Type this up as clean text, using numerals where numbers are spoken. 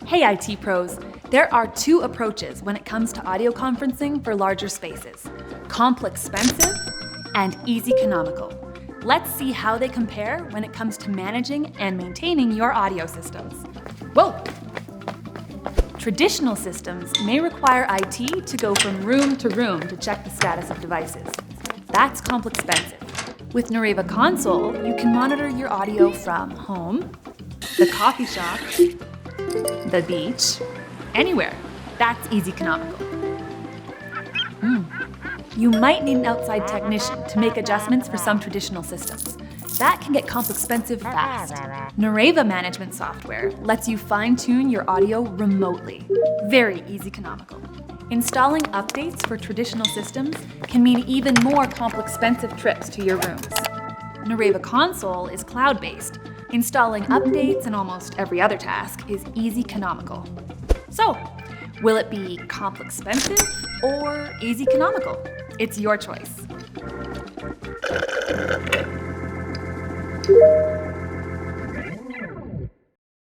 Hey IT pros, there are two approaches when it comes to audio conferencing for larger spaces: Complexpensive and Easyconomical. Let's see how they compare when it comes to managing and maintaining your audio systems. Whoa! Traditional systems may require IT to go from room to room to check the status of devices. That's Complexpensive. With Nureva Console, you can monitor your audio from home, the coffee shop, the beach, anywhere. That's Easyconomical. You might need an outside technician to make adjustments for some traditional systems. That can get Complexpensive fast. Nureva management software lets you fine-tune your audio remotely. Very Easyconomical. Installing updates for traditional systems can mean even more Complexpensive trips to your rooms. Nureva Console is cloud-based. Installing updates and almost every other task is Easyconomical. So, will it be Complexpensive or Easyconomical? It's your choice.